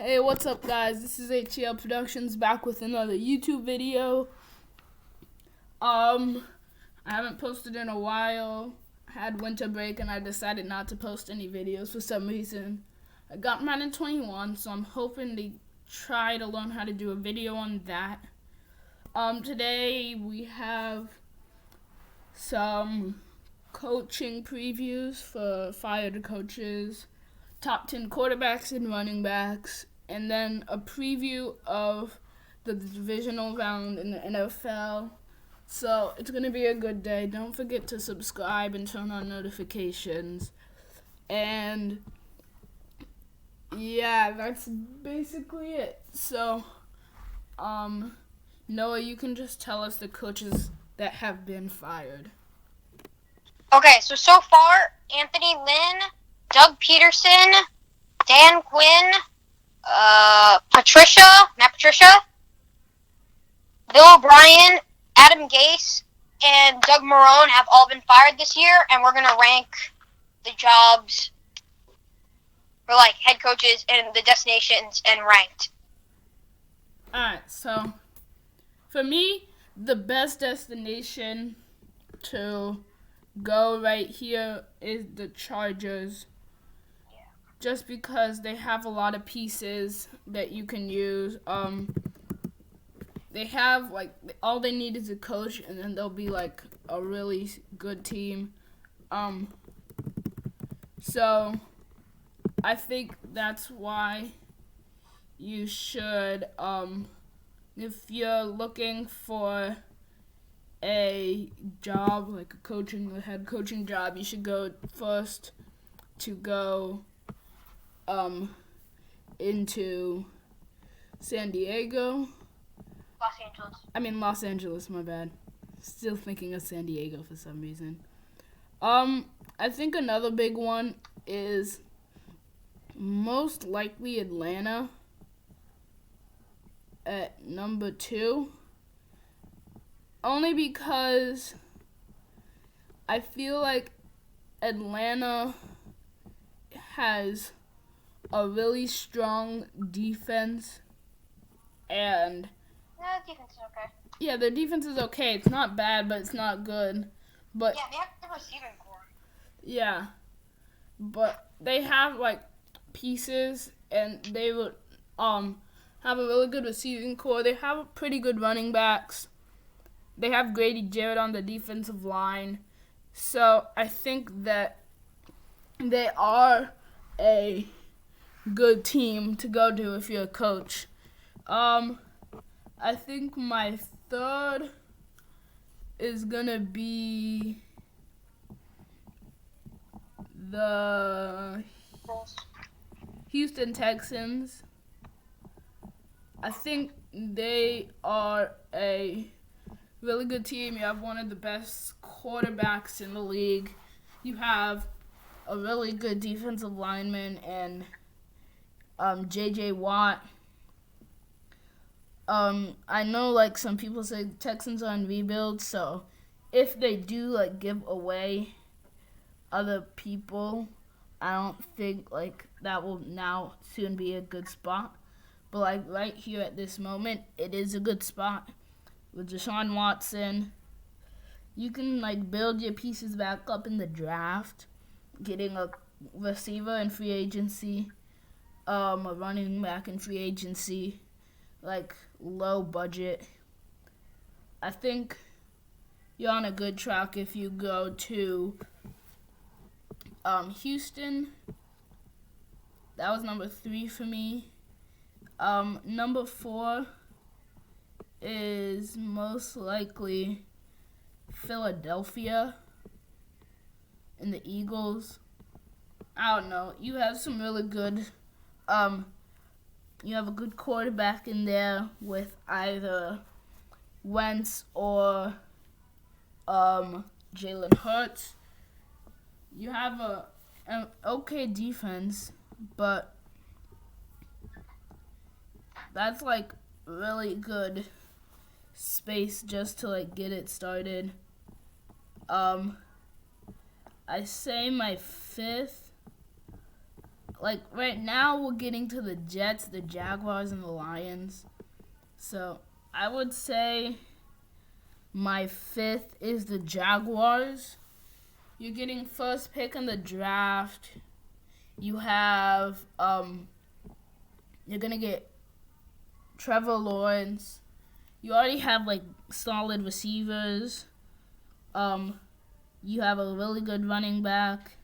Hey, what's up, guys? This is HCL Productions back with another YouTube video. I haven't posted in a while. I had winter break and I decided not to post any videos for some reason. I got Madden 21, so I'm hoping to try to learn how to do a video on that. Today we have some coaching previews for fired coaches, top 10 quarterbacks and running backs, and then a preview of the divisional round in the NFL. So it's going to be a good day. Don't forget to subscribe and turn on notifications. And yeah, that's basically it. So, Noah, you can just tell us the coaches that have been fired. Okay, so far, Anthony Lynn, Doug Peterson, Dan Quinn, Matt Patricia, Bill O'Brien, Adam Gase, and Doug Marrone have all been fired this year, and we're going to rank the jobs for, head coaches and the destinations and ranked. Alright, so for me, the best destination to go right here is the Chargers. Just because they have a lot of pieces that you can use. They have, all they need is a coach, and then they'll be, a really good team. So I think that's why you should, if you're looking for a job, like a head coaching job, you should go first to go into San Diego. Los Angeles, my bad. Still thinking of San Diego for some reason. I think another big one is most likely Atlanta at number 2. Only because I feel like Atlanta has a really strong defense, and The defense is okay. yeah, their defense is okay. It's not bad, but it's not good. But yeah, they have the receiving core. Yeah, but they have pieces, and they would have a really good receiving core. They have pretty good running backs. They have Grady Jarrett on the defensive line. So I think that they are a good team to go to if you're a coach. I think my third is gonna be the Houston Texans. I think they are a really good team. You have one of the best quarterbacks in the league. You have a really good defensive lineman and J.J. Watt. I know some people say Texans are in rebuild, so if they do give away other people, I don't think that will now soon be a good spot. But right here at this moment, it is a good spot with Deshaun Watson. You can build your pieces back up in the draft, getting a receiver in free agency, a running back in free agency, low budget. I think you're on a good track if you go to Houston. That was number 3 for me. Number 4 is most likely Philadelphia and the Eagles. I don't know. You have some really good, you have a good quarterback in there with either Wentz or Jalen Hurts. You have an okay defense, but that's really good space just to get it started. I say my 5th like right now we're getting to the Jets, the Jaguars, and the Lions. So I would say my fifth is the Jaguars. You're getting first pick in the draft. You have you're gonna get Trevor Lawrence. You already have like solid receivers. You have a really good running back.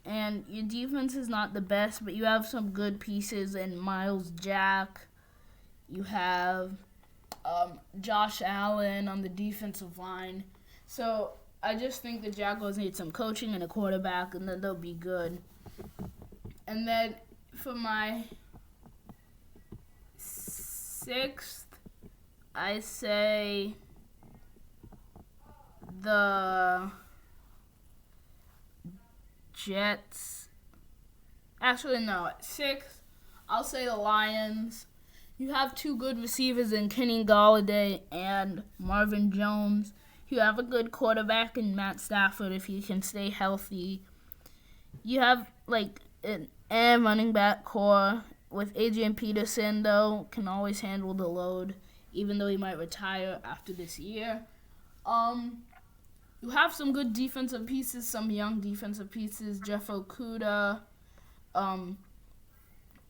And your defense is not the best, but you have some good pieces in Miles Jack. You have Josh Allen on the defensive line. So I just think the Jaguars need some coaching and a quarterback, and then they'll be good. And then for my sixth, I say the Jets. Actually, no. At sixth, I'll say the Lions. You have two good receivers in Kenny Golladay and Marvin Jones. You have a good quarterback in Matt Stafford if he can stay healthy. You have like an running back core with Adrian Peterson, though, can always handle the load, even though he might retire after this year. You have some good defensive pieces, some young defensive pieces. Jeff Okuda.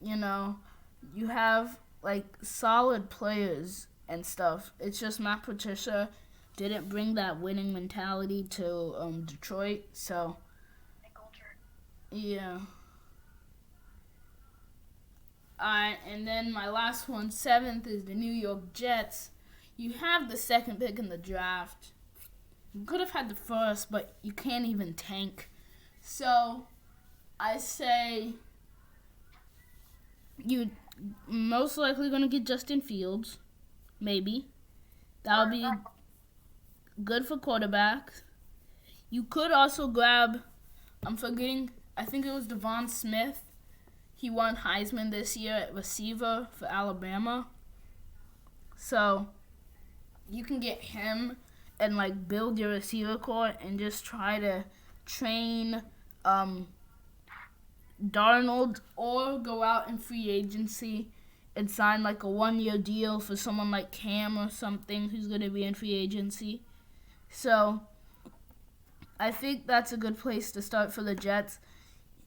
You have like solid players and stuff. It's just Matt Patricia didn't bring that winning mentality to Detroit. So yeah. Alright, and then my last one, seventh, is the New York Jets. You have the second pick in the draft. You could have had the first, but you can't even tank. So, I say you most likely going to get Justin Fields. Maybe. That would be good for quarterbacks. You could also grab, I think it was Devon Smith. He won Heisman this year at receiver for Alabama. So, you can get him and like build your receiver core and just try to train Darnold, or go out in free agency and sign like a 1-year deal for someone like Cam or something who's going to be in free agency. So I think that's a good place to start for the Jets.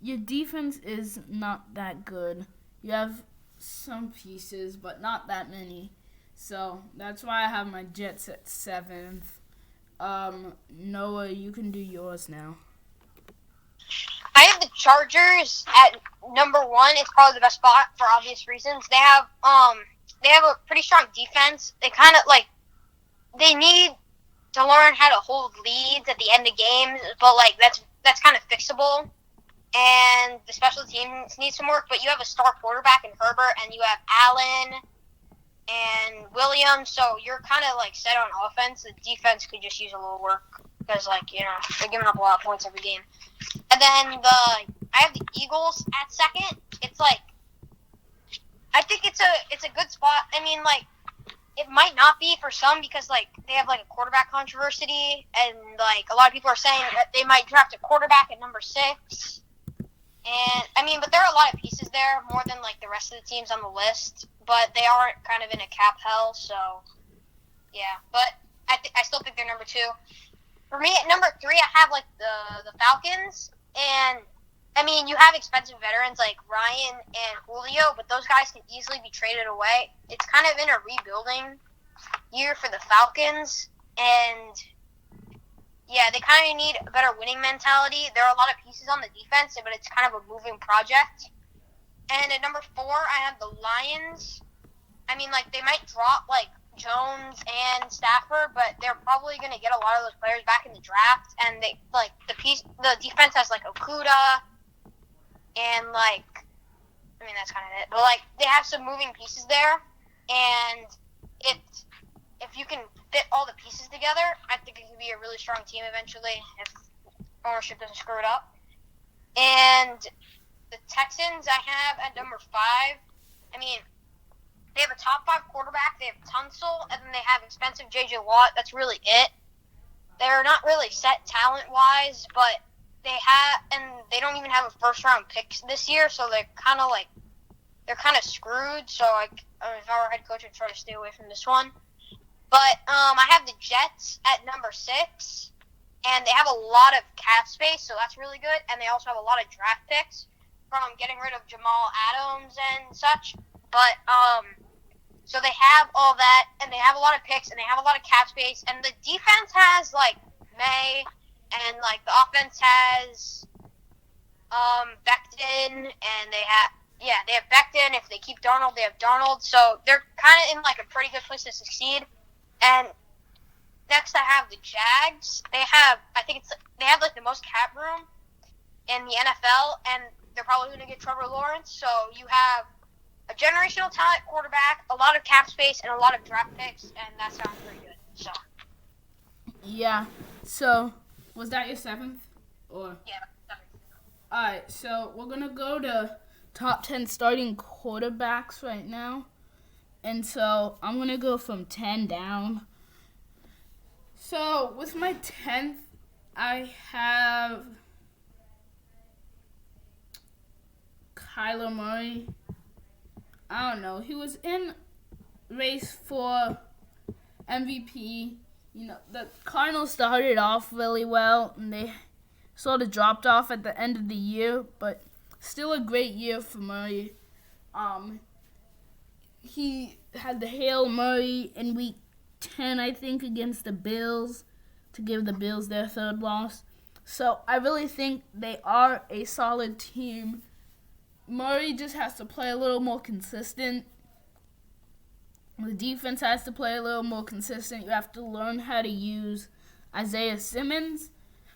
Your defense is not that good. You have some pieces, but not that many. So that's why I have my Jets at 7th. Noah, you can do yours now. I have the Chargers at number 1. It's probably the best spot for obvious reasons. They have a pretty strong defense. They kind of they need to learn how to hold leads at the end of games, but like that's kind of fixable. And the special teams need some work, but you have a star quarterback in Herbert, and you have Allen and Williams, so you're kind of like set on offense. The defense could just use a little work because they're giving up a lot of points every game. And then I have the Eagles at second. It's I think it's a good spot. I mean, it might not be for some because they have a quarterback controversy, and a lot of people are saying that they might draft a quarterback at number 6. And I mean, but there are a lot of pieces there, more than the rest of the teams on the list. But they are kind of in a cap hell, so yeah. But I still think they're number 2. For me, at number 3, I have the Falcons, and I mean, you have expensive veterans like Ryan and Julio, but those guys can easily be traded away. It's kind of in a rebuilding year for the Falcons, and yeah, they kind of need a better winning mentality. There are a lot of pieces on the defense, but it's kind of a moving project. And at number 4, I have the Lions. I mean, they might drop Jones and Stafford, but they're probably going to get a lot of those players back in the draft. And they the defense has Okuda, and I mean, that's kind of it. But they have some moving pieces there, and if you can fit all the pieces together, I think it could be a really strong team eventually if ownership doesn't screw it up. And the Texans I have at number 5. I mean, they have a top 5 quarterback. They have Tunsil, and then they have expensive J.J. Watt. That's really it. They're not really set talent-wise, but they don't even have a first round pick this year, so they're kind of screwed. So if I were head coach, I'd try to stay away from this one. But I have the Jets at number 6, and they have a lot of cap space, so that's really good. And they also have a lot of draft picks from getting rid of Jamal Adams and such. But so they have all that, and they have a lot of picks, and they have a lot of cap space. And the defense has May, and the offense has Becton, and they have Becton. If they keep Darnold, they have Darnold. So they're kind of in a pretty good place to succeed. And next I have the Jags. They have the most cap room in the NFL, and they're probably going to get Trevor Lawrence. So you have a generational talent quarterback, a lot of cap space, and a lot of draft picks, and that sounds pretty good. So yeah. So was that your 7th? Or yeah. all right. So we're gonna go to top 10 starting quarterbacks right now. And so I'm going to go from 10 down. So with my 10th, I have Kyler Murray. I don't know. He was in race for MVP. The Cardinals started off really well, and they sort of dropped off at the end of the year, but still a great year for Murray. He had the Hail Murray in week 10, I think, against the Bills to give the Bills their 3rd loss. So I really think they are a solid team. Murray just has to play a little more consistent. The defense has to play a little more consistent. You have to learn how to use Isaiah Simmons.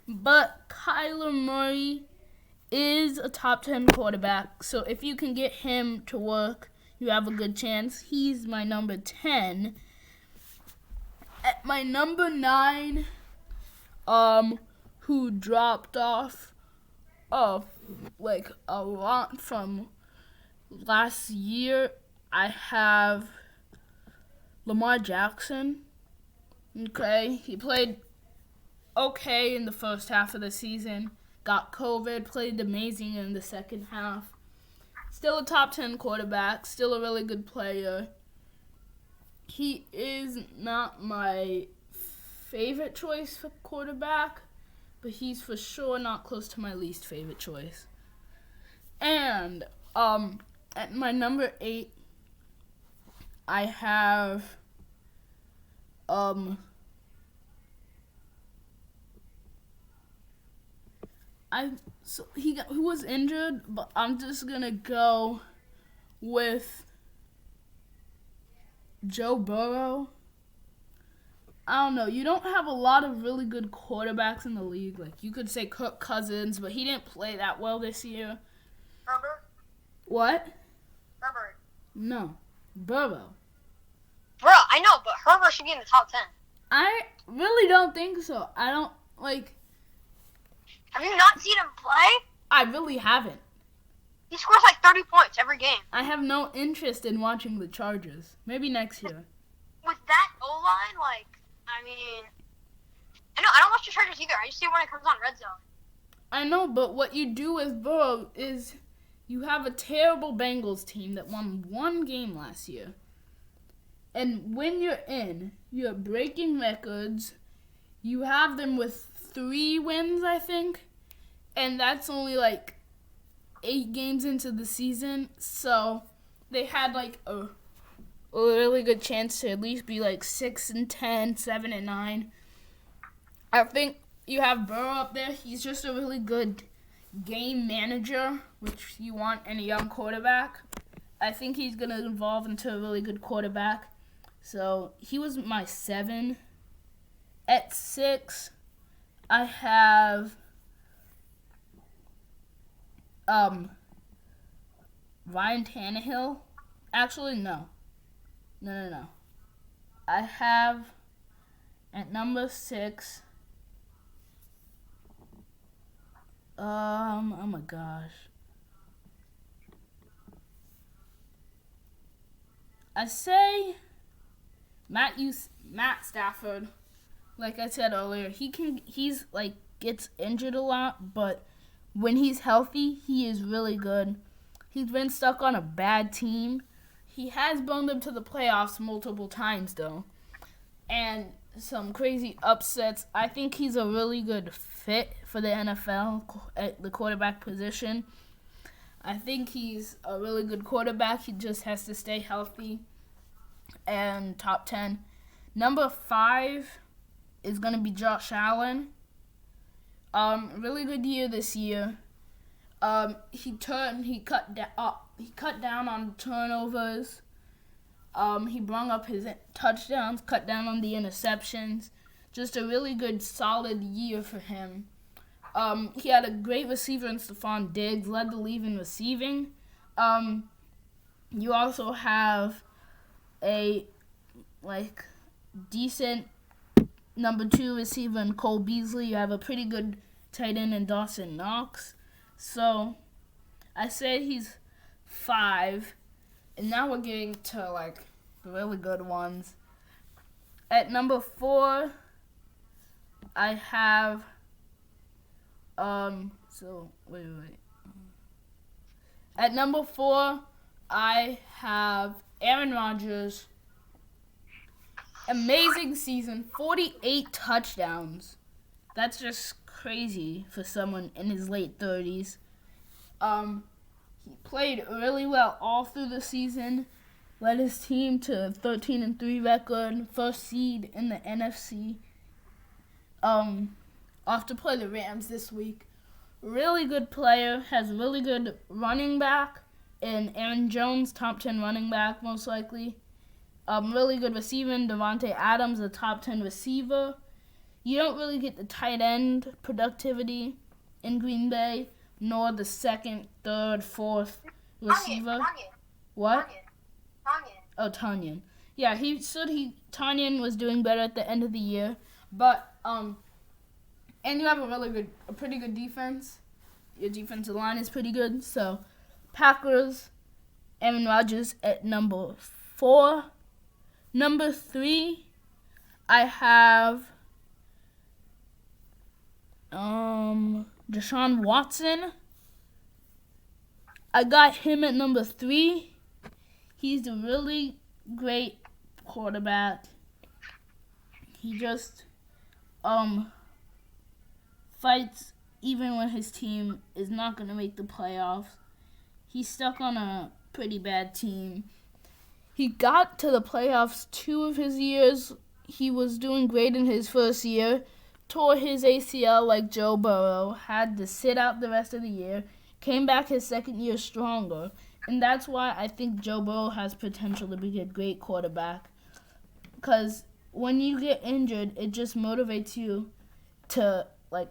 But Kyler Murray is a top 10 quarterback. So if you can get him to work, you have a good chance. He's my number 10. At my number 9, who dropped off a lot from last year, I have Lamar Jackson. Okay, he played okay in the first half of the season. Got COVID, played amazing in the second half. Still a top 10 quarterback, still a really good player. He is not my favorite choice for quarterback, but he's for sure not close to my least favorite choice. And at my number 8, I have he was injured, but I'm just gonna go with Joe Burrow. I don't know. You don't have a lot of really good quarterbacks in the league. You could say Kirk Cousins, but he didn't play that well this year. Herbert? What? Herbert. No. Burrow. Bro, I know, but Herbert should be in the top 10. I really don't think so. I don't, Have you not seen him play? I really haven't. He scores 30 points every game. I have no interest in watching the Chargers. Maybe next year. With that O-line, I know, I don't watch the Chargers either. I just see it when it comes on Red Zone. I know, but what you do with Burrow is you have a terrible Bengals team that won 1 game last year. And when you're breaking records. You have them with 3 wins, I think. And that's only 8 games into the season. So they had a really good chance to at least be 6-10, 7-9. I think you have Burrow up there. He's just a really good game manager, which you want in a young quarterback. I think he's going to evolve into a really good quarterback. So he was my 7. At 6, I have Ryan Tannehill. Actually, no. I have at number 6. Oh my gosh. I say Matt Stafford. Like I said earlier, he's gets injured a lot, but when he's healthy, he is really good. He's been stuck on a bad team. He has blown them to the playoffs multiple times, though, and some crazy upsets. I think he's a really good fit for the NFL at the quarterback position. I think he's a really good quarterback. He just has to stay healthy. And top 10. Number 5 is going to be Josh Allen. Really good year this year. He cut down on turnovers. He brought up his touchdowns, cut down on the interceptions. Just a really good, solid year for him. He had a great receiver in Stephon Diggs, led the league in receiving. You also have a decent number 2 receiver in Cole Beasley. You have a pretty good tight end in Dawson Knox. So I say he's 5, and now we're getting to the really good ones. At number 4, I have At number 4, I have Aaron Rodgers. Amazing season, 48 touchdowns. That's just crazy for someone in his late 30s. He played really well all through the season. Led his team to a 13-3 record, first seed in the NFC. Off to play the Rams this week. Really good player, has really good running back, and Aaron Jones, top 10 running back most likely. Really good receiving, Devontae Adams, a top 10 receiver. You don't really get the tight end productivity in Green Bay, nor the second, third, fourth receiver. What? Tanyan. Oh, Tanyan. Yeah, he said Tanyan was doing better at the end of the year, but and you have a pretty good defense. Your defensive line is pretty good. So, Packers, Aaron Rodgers at number 4. Number 3, I have Deshaun Watson. I got him at number 3. He's a really great quarterback. He just fights even when his team is not going to make the playoffs. He's stuck on a pretty bad team. He got to the playoffs 2 of his years. He was doing great in his first year. Tore his ACL like Joe Burrow. Had to sit out the rest of the year. Came back his second year stronger. And that's why I think Joe Burrow has potential to be a great quarterback. Because when you get injured, it just motivates you to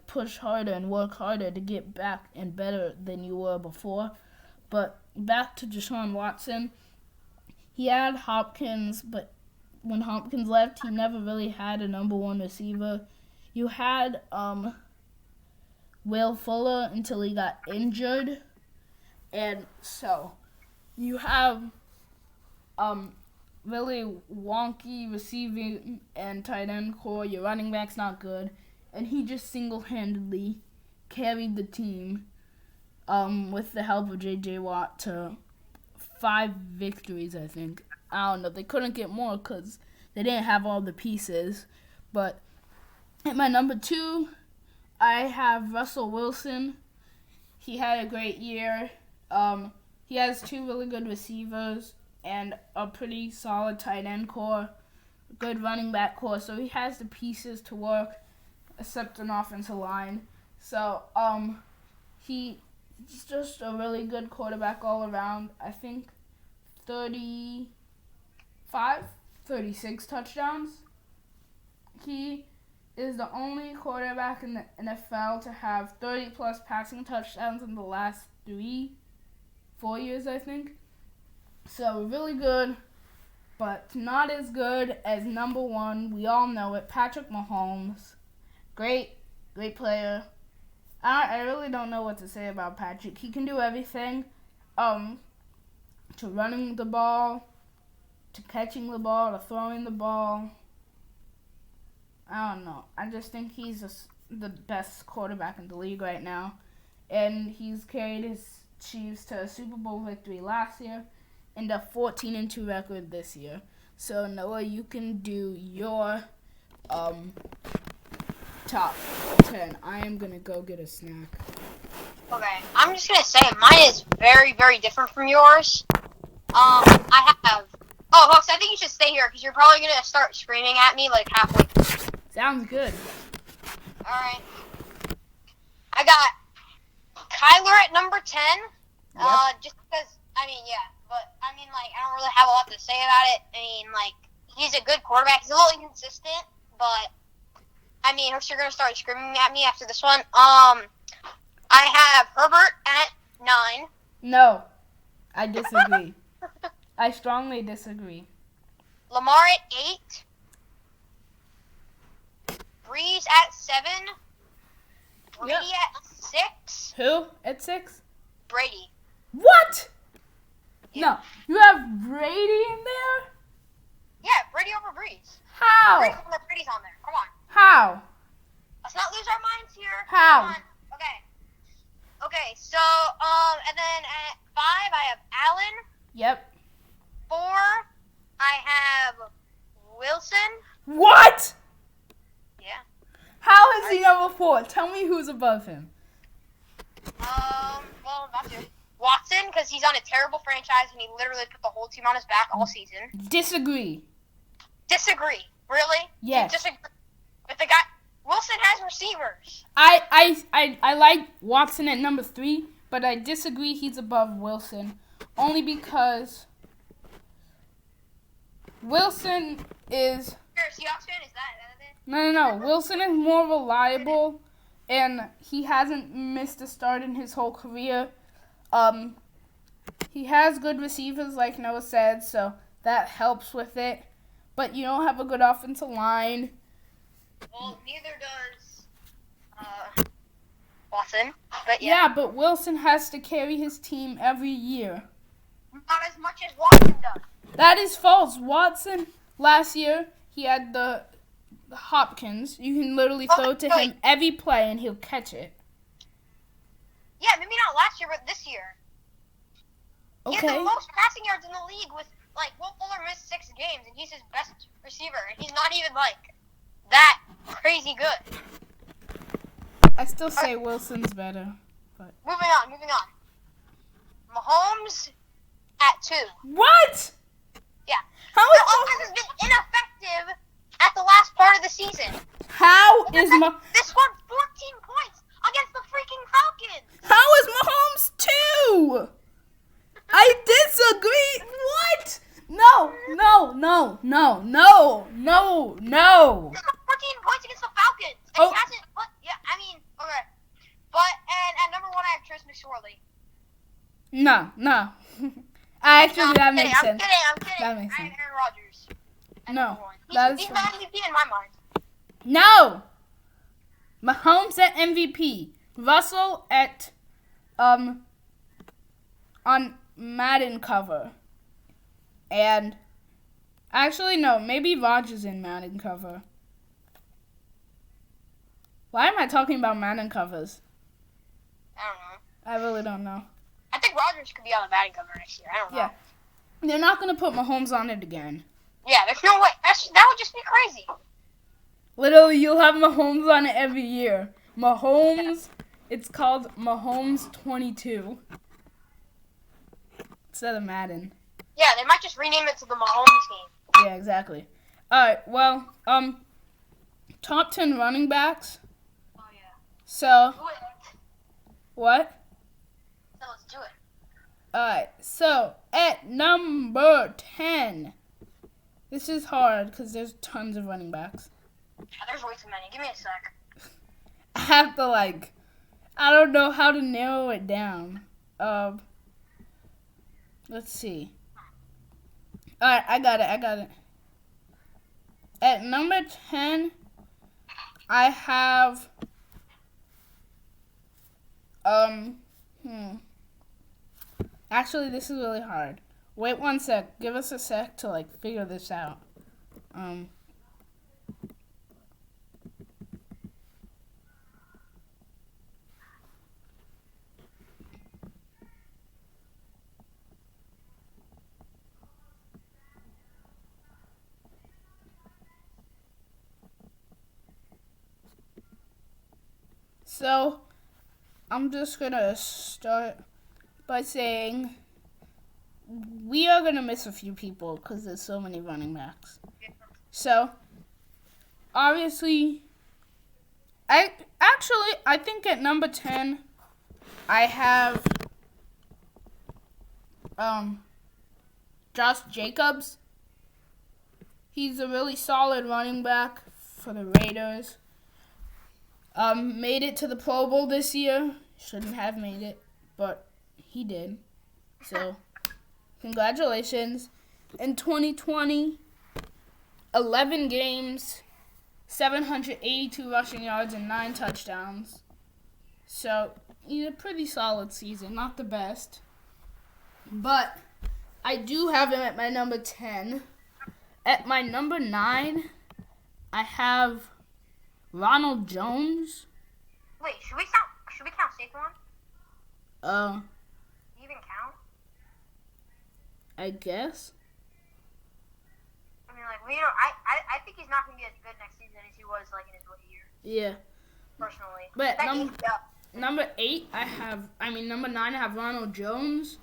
push harder and work harder to get back and better than you were before. But back to Deshaun Watson. He had Hopkins, but when Hopkins left, he never really had a number 1 receiver. You had Will Fuller until he got injured. And so you have really wonky receiving and tight end core. Your running back's not good. And he just single-handedly carried the team with the help of J.J. Watt to 5 victories, I think. I don't know. They couldn't get more because they didn't have all the pieces. But at my number 2, I have Russell Wilson. He had a great year. He has 2 really good receivers and a pretty solid tight end core, good running back core. So he has the pieces to work, except an offensive line. So he's just a really good quarterback all around. I think 36 touchdowns. He is the only quarterback in the NFL to have 30-plus passing touchdowns in the last 3-4 years, I think. So really good, but not as good as number 1. We all know it, Patrick Mahomes. Great player. I really don't know what to say about Patrick. He can do everything, to running the ball, to catching the ball, to throwing the ball. I don't know. I just think he's the best quarterback in the league right now. And he's carried his Chiefs to a Super Bowl victory last year and a 14-2 record this year. So Noah, you can do your top 10. I am gonna go get a snack. Okay, I'm just gonna say mine is very, very different from yours. I have. Oh, Hooks, I think you should stay here because you're probably gonna start screaming at me like halfway through. Sounds good. All right. I got Kyler at number 10. Yep. Just because, I mean, yeah, but I mean, like, I don't really have a lot to say about it. I mean, like, he's a good quarterback. He's a little inconsistent, but I mean, Hooks, you're gonna start screaming at me after this one. I have Herbert at 9. No, I disagree. I strongly disagree. Lamar at 8. Breeze at 7. Brady at 6. Who at 6? Brady. What? Yeah. No, you have Brady in there? Yeah, Brady over Breeze. How? Brady's on there. Come on. How? Let's not lose our minds here. How? Come on. Okay, so, and then at 5, I have Allen. Yep. 4, I have Wilson. What? Yeah. How is he number 4? Tell me who's above him. Well, not to. Watson, because he's on a terrible franchise and he literally put the whole team on his back all season. Disagree. Disagree. Really? Yes. You disagree with the guy? Wilson has receivers. I like Watson at number 3, but I disagree he's above Wilson. Only because Wilson is... You're a Seahawks fan? Is that it? No. Wilson is more reliable, and he hasn't missed a start in his whole career. He has good receivers, like Noah said, so that helps with it. But you don't have a good offensive line. Well, neither does Watson. But Yeah, but Wilson has to carry his team every year. Not as much as Watson does. That is false. Watson, last year, he had the Hopkins. You can literally throw to him every play, and he'll catch it. Yeah, maybe not last year, but this year. He Okay. has the most passing yards in the league with, like, Will Fuller missed 6 games, and he's his best receiver, and he's not even, like, that crazy good. I still say Wilson's better. But Moving on. Mahomes at 2. what? Yeah. How The is offense has been ineffective at the last part of the season. They scored 14 points against the freaking Falcons. How is Mahomes 2? I disagree. What? No. They scored 14 points against the Falcons. And he hasn't. Okay. But and at number 1, I have Trace McSorley. No. Actually, that makes sense. I'm kidding. That makes I have sense. Aaron Rodgers. at No, number 1. that He's is the MVP in my mind. No. Mahomes at MVP. Russell at on Madden cover. And actually no, maybe Rodgers in Madden cover. Why am I talking about Madden covers? I don't know. I really don't know. I think Rodgers could be on the batting cover next year. I don't know. Yeah. They're not going to put Mahomes on it again. Yeah, there's no way. That would just be crazy. Literally, you'll have Mahomes on it every year. Mahomes, it's called Mahomes 22. Instead of Madden. Yeah, they might just rename it to the Mahomes game. Yeah, exactly. Alright, well, top 10 running backs. Oh, yeah. So, Do it. what? So let's do it. Alright, so at number 10. This is hard because there's tons of running backs. There's way too many. Give me a sec. I have to I don't know how to narrow it down. Let's see. Alright, I got it. At number 10, I have, Actually, this is really hard. Wait one sec. Give us a sec to, figure this out. So, I'm just going to start by saying we are going to miss a few people because there's so many running backs. So, obviously, I think at number 10, I have Josh Jacobs. He's a really solid running back for the Raiders. Made it to the Pro Bowl this year. Shouldn't have made it, but he did. So, congratulations. In 2020, 11 games, 782 rushing yards, and 9 touchdowns. So, a pretty solid season. Not the best. But I do have him at my number 10. At my number 9, I have Ronald Jones. Wait, should we count Saquon? Do you even count? I guess. I mean, I think he's not going to be as good next season as he was, in his rookie year. Yeah. Personally. But number 9, I have Ronald Jones.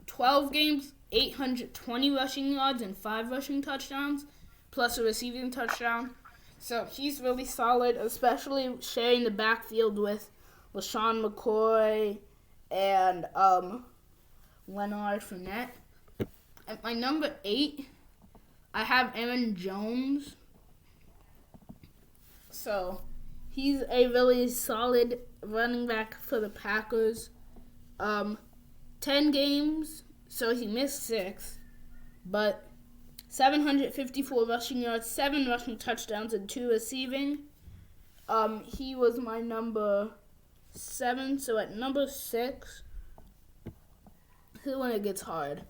12 games, 820 rushing yards, and 5 rushing touchdowns, plus a receiving touchdown. So he's really solid, especially sharing the backfield with LaShawn McCoy and Leonard Fournette. At my number 8, I have Aaron Jones. So he's a really solid running back for the Packers. 10 games, so he missed 6, but 754 rushing yards, 7 rushing touchdowns, and 2 receiving. He was my number 7, so at number 6, this is when it gets hard.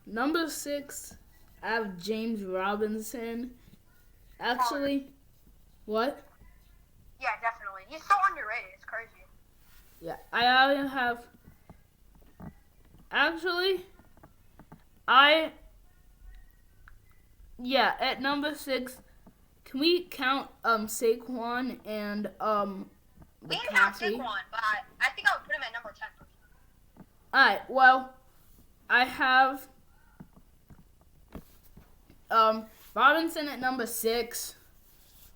Number 6, I have James Robinson. Actually, what? Yeah, definitely. He's so underrated. It's crazy. Yeah, I already have... Actually, at number 6, can we count Saquon and We can count Saquon, but I think I would put him at number 10. Alright, well, I have Robinson at number 6.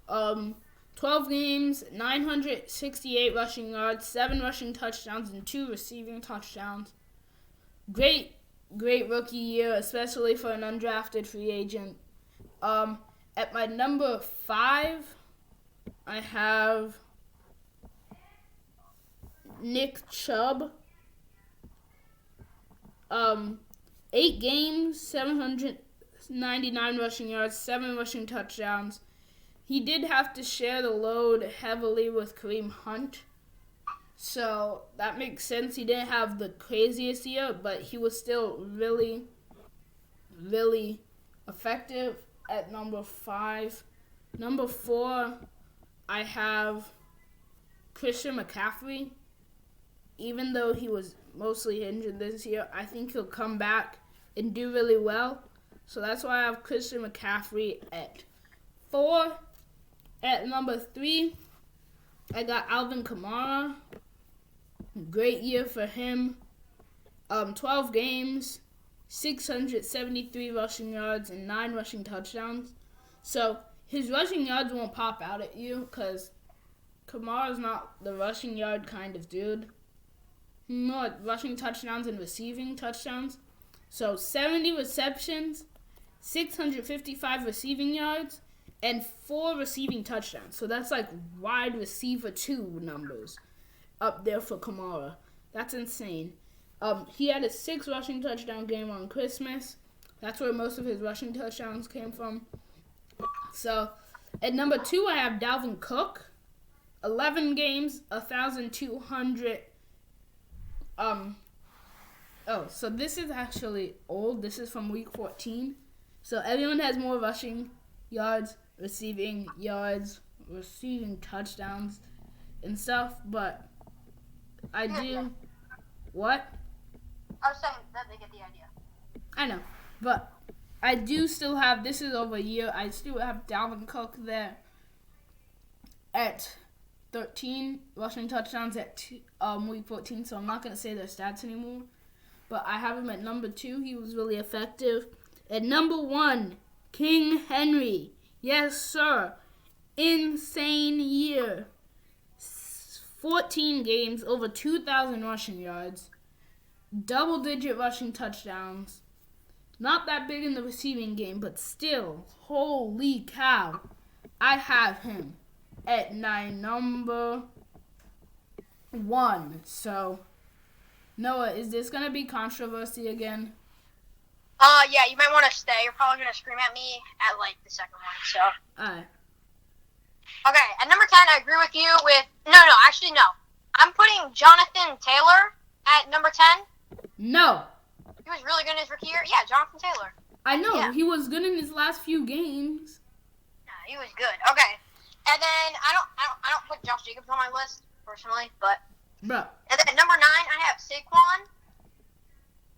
12 games, 968 rushing yards, 7 rushing touchdowns, and 2 receiving touchdowns. Great rookie year, especially for an undrafted free agent. At my number 5, I have Nick Chubb. 8 games, 799 rushing yards, 7 rushing touchdowns. He did have to share the load heavily with Kareem Hunt. So that makes sense. He didn't have the craziest year, but he was still really, really effective at number 5. Number 4, I have Christian McCaffrey. Even though he was mostly injured this year, I think he'll come back and do really well. So that's why I have Christian McCaffrey at 4. At number 3, I got Alvin Kamara. Great year for him. 12 games, 673 rushing yards, and 9 rushing touchdowns. So his rushing yards won't pop out at you because Kamara's not the rushing yard kind of dude. More rushing touchdowns and receiving touchdowns. So 70 receptions, 655 receiving yards, and 4 receiving touchdowns. So that's like wide receiver 2 numbers up there for Kamara. That's insane. He had a 6 rushing touchdown game on Christmas. That's where most of his rushing touchdowns came from. So at number 2, I have Dalvin Cook. 11 games, 1,200. So this is actually old. This is from week 14. So everyone has more rushing yards, receiving touchdowns and stuff, but I do. Yeah. What? I was saying that they get the idea. I know, but I do still have, this is over a year, I still have Dalvin Cook there at 13 rushing touchdowns at week 14, so I'm not going to say their stats anymore. But I have him at number 2. He was really effective. At number 1, King Henry. Yes, sir. Insane year. 14 games, over 2,000 rushing yards. Double-digit rushing touchdowns. Not that big in the receiving game, but still, holy cow. I have him at number 1. So, Noah, is this going to be controversy again? Yeah, you might want to stay. You're probably going to scream at me at, like, the second one, so. Alright. Okay, at number 10, I agree with you with... No. I'm putting Jonathan Taylor at number 10. No. He was really good in his rookie year. Yeah, Jonathan Taylor. I know. He was good in his last few games. Yeah, he was good. Okay. And then I don't put Josh Jacobs on my list, personally, but... Bro. And then at number 9, I have Saquon.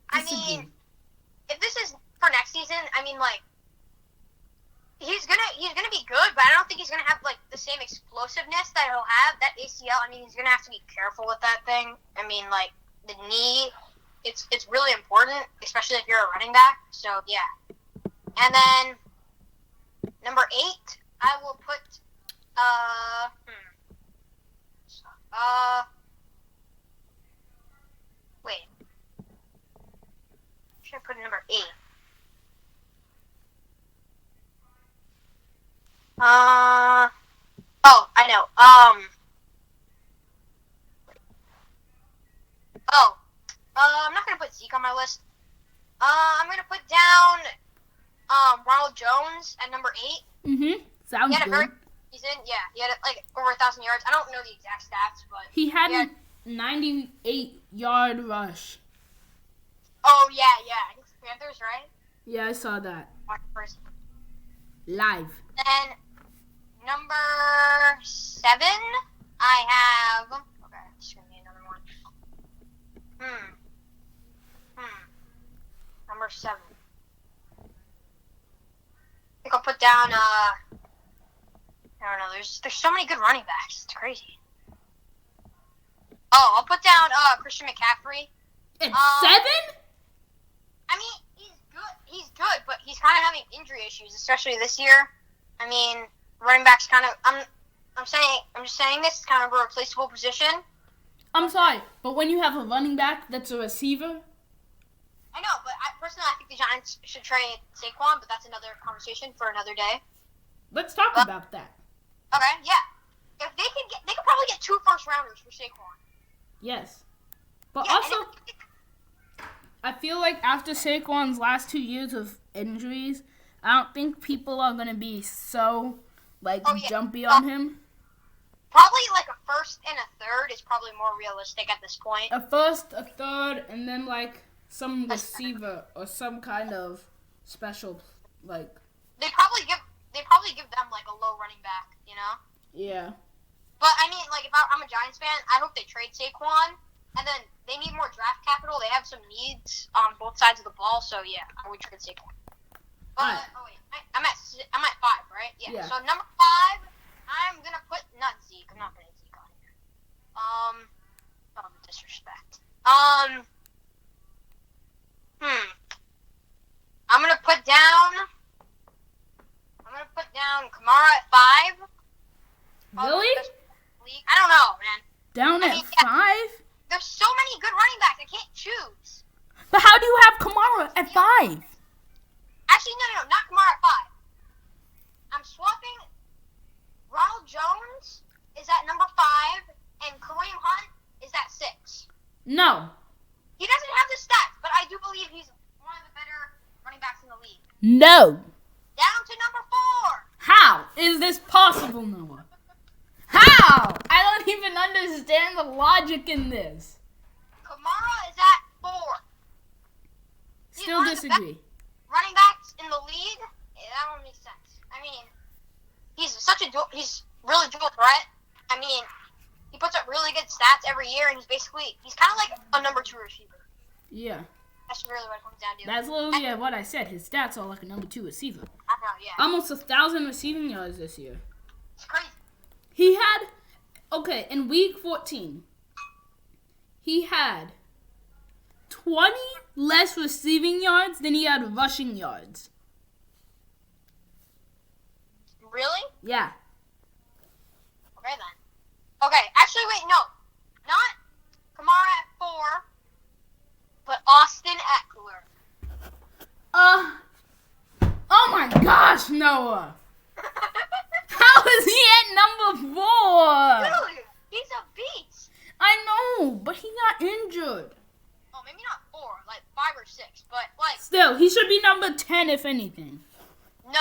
I mean, if this is for next season, I mean, like, he's gonna be good, but I don't think he's gonna have like the same explosiveness that he'll have. That ACL, I mean, he's gonna have to be careful with that thing. I mean, like the knee, it's really important, especially if you're a running back. So yeah. And then number 8, I will put wait. Should I put number 8? I know. I'm not gonna put Zeke on my list. I'm gonna put down, Ronald Jones at number 8. Mm-hmm. Sounds he had good. a very season. Yeah, he had like over 1,000 yards. I don't know the exact stats, but He had a 98-yard rush. Oh yeah. I think it's the Panthers, right? Yeah, I saw that. First. Live. Then number 7, I have. Okay, it's gonna be another one. Number 7. I think I'll put down. I don't know. There's so many good running backs. It's crazy. Oh, I'll put down Christian McCaffrey. At 7? I mean, he's good, but he's kind of having injury issues, especially this year. I mean, running back's kind of. I'm just saying this is kind of a replaceable position. I'm sorry, but when you have a running back that's a receiver. I know, but personally, I think the Giants should trade Saquon, but that's another conversation for another day. Let's talk about that. Okay, yeah. If they could probably get 2 first-rounders for Saquon. Yes. But Yeah, also, I feel like after Saquon's last 2 years of injuries, I don't think people are going to be so, jumpy on him. Probably like a first and a third is probably more realistic at this point. A first, a third, and then, some receiver or some kind of special, They probably give them, a low running back, you know? Yeah. But, I mean, if I'm a Giants fan, I hope they trade Saquon, and then they need more draft capital. They have some needs on both sides of the ball, so, yeah, I would trade Saquon. But, I'm at 5, right? Yeah. So, number 5, I'm going to put, not Zeke. I'm not putting Zeke on here. Disrespect. I'm going to put down Kamara at 5. Really? I don't know, man. Down at 5? There's so many good running backs. I can't choose. But how do you have Kamara at 5? Actually, no, not Kamara at 5. I'm swapping. Ronald Jones is at number 5, and Kareem Hunt is at 6. No. He doesn't have the stats, but I do believe he's one of the better running backs in the league. No. Down to number 4. How is this possible, Noah? How? I don't even understand the logic in this. Kamara is at 4. Still disagree. Running backs in the league? Yeah, that don't make sense. I mean, he's really dual threat. I mean, he puts up really good stats every year, and he's kind of like a number 2 receiver. Yeah. That's really what it comes down to. That's literally what I said. His stats are like a number 2 receiver. I know, yeah. Almost 1,000 receiving yards this year. It's crazy. He had Okay, in week 14, he had 20 less receiving yards than he had rushing yards. Really? Yeah. Okay, then. Okay, actually, wait, no. Not Kamara at 4, but Austin Eckler. Oh my gosh, Noah. How is he at number 4? Dude, he's a beast. I know, but he got injured. Oh, maybe not 4, like 5 or 6, but like. Still, he should be number 10 if anything. No.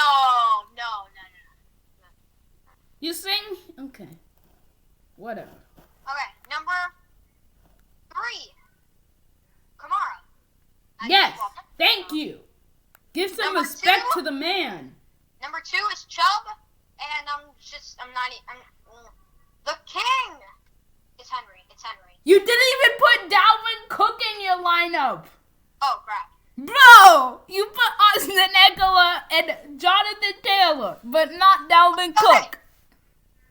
You sing? Okay. Whatever. Okay, number 3, Kamara. Yes, thank you. Give some Number respect 2? to the man. Number 2 is Chubb, and the king is Henry. It's Henry. You didn't even put Dalvin Cook in your lineup. Oh, crap. Bro, you put Austin Eckler and Jonathan Taylor, but not Dalvin Cook.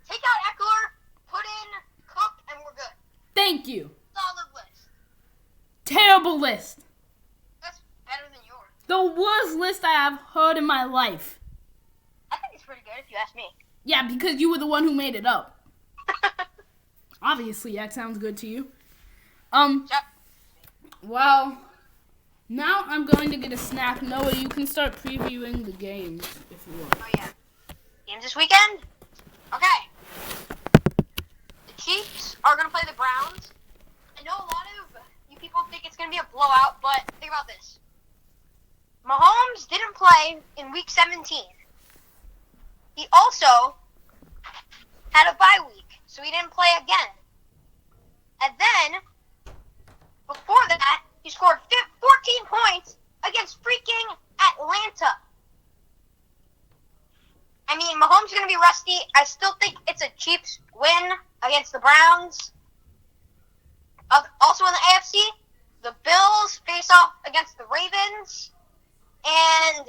Take out Eckler, put in Cook, and we're good. Thank you. Solid list. Terrible list. That's better than yours. The worst list I have heard in my life. I think it's pretty good if you ask me. Yeah, because you were the one who made it up. Obviously, that sounds good to you. Yep. Well, now I'm going to get a snack. Noah, you can start previewing the games if you want. Oh, yeah. Games this weekend? Okay. The Chiefs are going to play the Browns. I know a lot of you people think it's going to be a blowout, but think about this. Mahomes didn't play in Week 17. He also had a bye week, so he didn't play again. And then, before that, he scored 14 points against freaking Atlanta. I mean, Mahomes is going to be rusty. I still think it's a Chiefs win against the Browns. Also in the AFC, the Bills face off against the Ravens. And,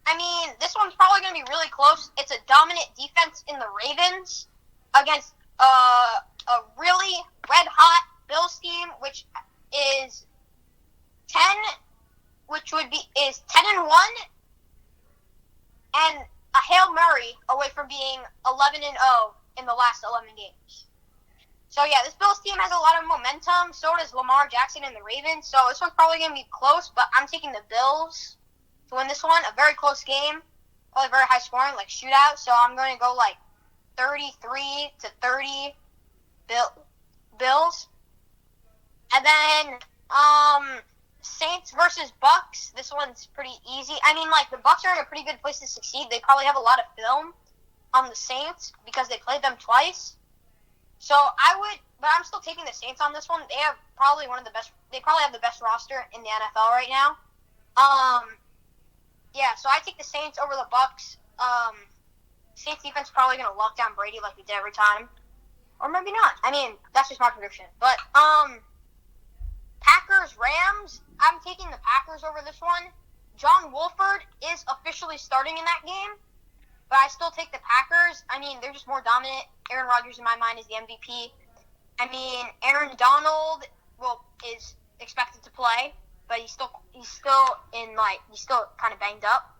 I mean, this one's probably going to be really close. It's a dominant defense in the Ravens against a really red-hot Bills team, which is 10, is 10-1, and a Hail Mary away from being 11-0 in the last 11 games. So, yeah, this Bills team has a lot of momentum. So does Lamar Jackson and the Ravens. So this one's probably going to be close, but I'm taking the Bills to win this one. A very close game. Probably very high scoring, like shootout. So I'm going to go like 33-30 Bills. And then Saints versus Bucks. This one's pretty easy. I mean, like, the Bucks are in a pretty good place to succeed. They probably have a lot of film on the Saints because they played them twice. So but I'm still taking the Saints on this one. They have probably they probably have the best roster in the NFL right now. Yeah, so I take the Saints over the Bucks. Saints defense is probably going to lock down Brady like we did every time. Or maybe not. I mean, that's just my prediction. But, Packers-Rams, I'm taking the Packers over this one. John Wolford is officially starting in that game. But I still take the Packers. I mean, they're just more dominant. Aaron Rodgers, in my mind, is the MVP. I mean, Aaron Donald is expected to play, but he's still kind of banged up.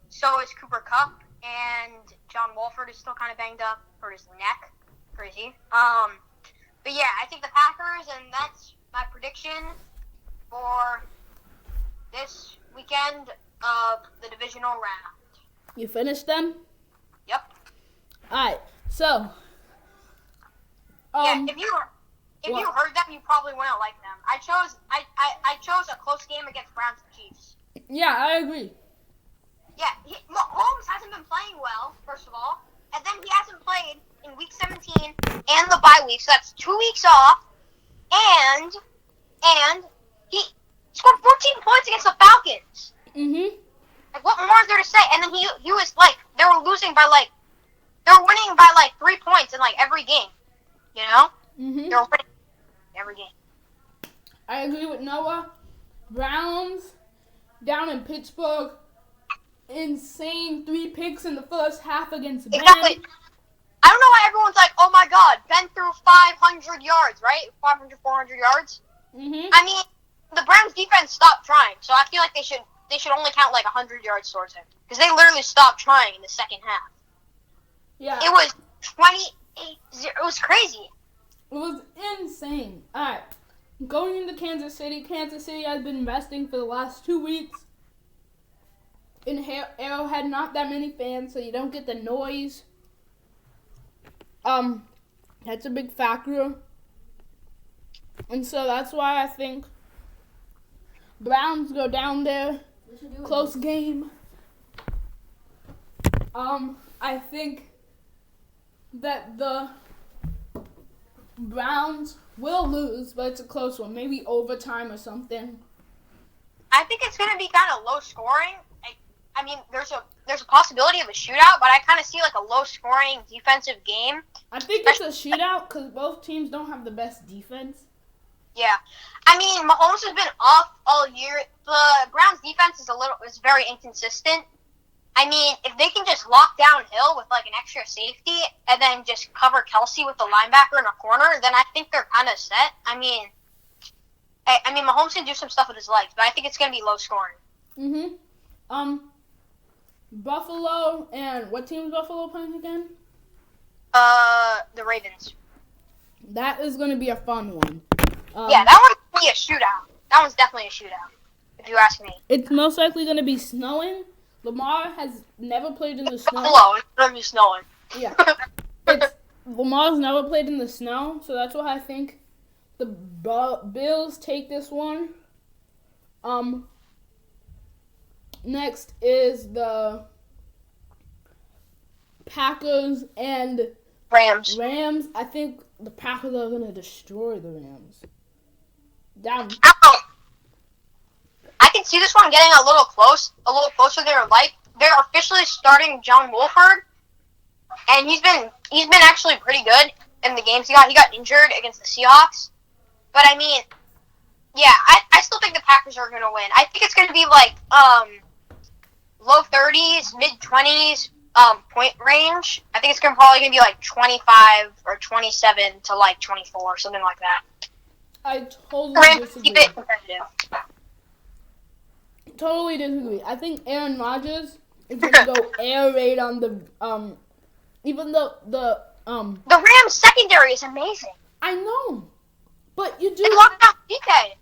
So is Cooper Kupp, and John Wolford is still kind of banged up for his neck. Crazy. But yeah, I think the Packers, and that's my prediction for this weekend of the divisional round. You finished them? Yep. Alright, so yeah, if you heard them, you probably wouldn't like them. I chose a close game against Browns and Chiefs. Yeah, I agree. Yeah, Mahomes hasn't been playing well, first of all, and then he hasn't played in Week 17 and the bye week, so that's 2 weeks off, and he scored 14 points against the Falcons. Mm-hmm. Like, what more is there to say? And then he was like, they were winning by like 3 points in like every game. You know? Mm-hmm. They were winning every game. I agree with Noah. Browns down in Pittsburgh. Insane 3 picks in the first half against Ben. Exactly. I don't know why everyone's like, oh my god, Ben threw 500 yards, right? 500, 400 yards. Mm-hmm. I mean, the Browns defense stopped trying, so I feel like they should only count like 100 yards towards him because they literally stopped trying in the second half. Yeah. It was 28-0. It was crazy. It was insane. All right. Going into Kansas City. Kansas City has been investing for the last 2 weeks. In Arrowhead, not that many fans, so you don't get the noise. That's a big factor. And so that's why I think Browns go down there. Close game. I think that the Browns will lose, but it's a close one. Maybe overtime or something. I think it's going to be kind of low scoring. I mean, there's a possibility of a shootout, but I kind of see like a low scoring defensive game. I think it's a shootout because both teams don't have the best defense. Yeah. I mean, Mahomes has been off all year. The Browns defense is very inconsistent. I mean, if they can just lock down Hill with like an extra safety and then just cover Kelsey with the linebacker in a corner, then I think they're kind of set. I mean, Mahomes can do some stuff with his legs, but I think it's going to be low scoring. Mm-hmm. Buffalo and what team is Buffalo playing again? The Ravens. That is going to be a fun one. Yeah, that one's going to be a shootout. That one's definitely a shootout, if you ask me. It's most likely going to be snowing. Lamar has never played in the snow. Buffalo, it's going to be snowing. Yeah. Lamar's never played in the snow, so that's why I think the Bills take this one. Next is the Packers and Rams. I think the Packers are going to destroy the Rams. I can see this one getting a little closer. They're officially starting John Wolford, and he's been actually pretty good in the games. He got injured against the Seahawks, but I mean, yeah, I still think the Packers are going to win. I think it's going to be like low 30s, mid 20s point range. I think it's probably going to be like 25 or 27 to like 24, something like that. I totally disagree. Keep it competitive. Totally disagree. I think Aaron Rodgers is going to go air raid on the even though the Rams secondary is amazing. I know, but you do. They locked down DK,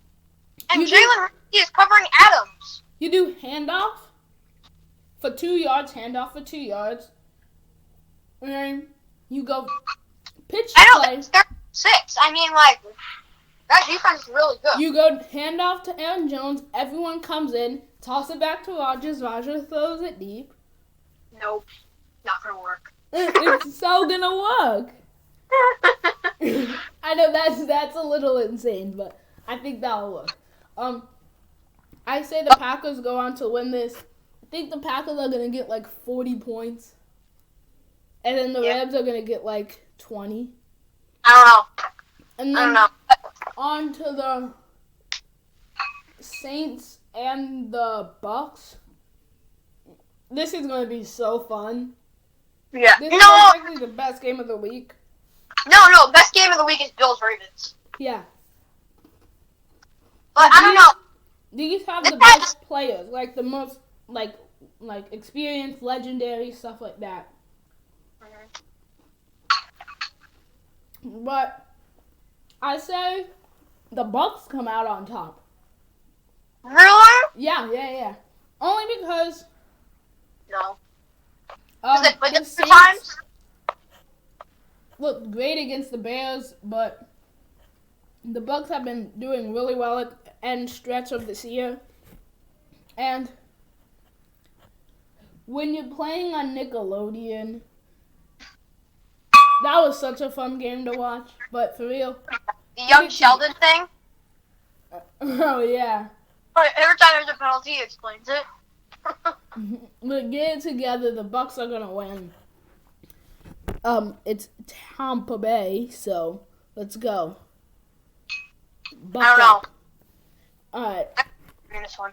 and Jalen Ramsey is covering Adams. You do handoff for 2 yards, and then you go pitch play. It's 36. I mean, like, that defense is really good. You go handoff to Aaron Jones. Everyone comes in, toss it back to Rodgers. Rodgers throws it deep. Nope, not gonna work. It's so gonna work. I know that's a little insane, but I think that'll work. I say the Packers go on to win this. I think the Packers are gonna get like 40 points, and then the Rams are gonna get like 20. I don't know. And then I don't know. On to the Saints and the Bucks. This is gonna be so fun. Yeah. This is likely the best game of the week. No. Best game of the week is Bills Ravens. Yeah. But I don't know. These have the best players, like the most like experienced, legendary stuff like that. But I say the Bucks come out on top. Really? Yeah. Only because No. the Saints look great against the Bears, but the Bucks have been doing really well at the end stretch of this year. And when you're playing on Nickelodeon, that was such a fun game to watch. But for real. The young Sheldon thing? Oh, yeah. Every time there's a penalty, he explains it. But get it together, the Bucks are gonna win. It's Tampa Bay, so let's go. I don't know. Alright. This one.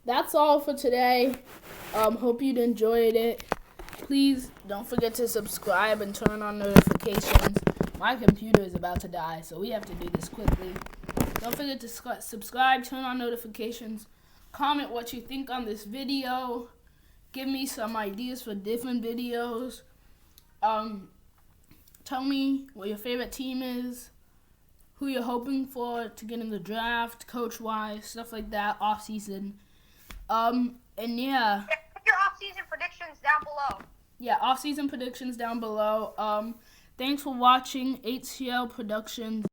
That's all for today. Hope you enjoyed it. please don't forget to subscribe and turn on notifications. My computer is about to die, so we have to do this quickly. Don't forget to subscribe, turn on notifications, comment what you think on this video, give me some ideas for different videos. Tell me what your favorite team is, who you're hoping for to get in the draft, coach-wise, stuff like that, off-season. And yeah. Put your off-season predictions down below. Yeah, off-season predictions down below. Thanks for watching HCL Productions.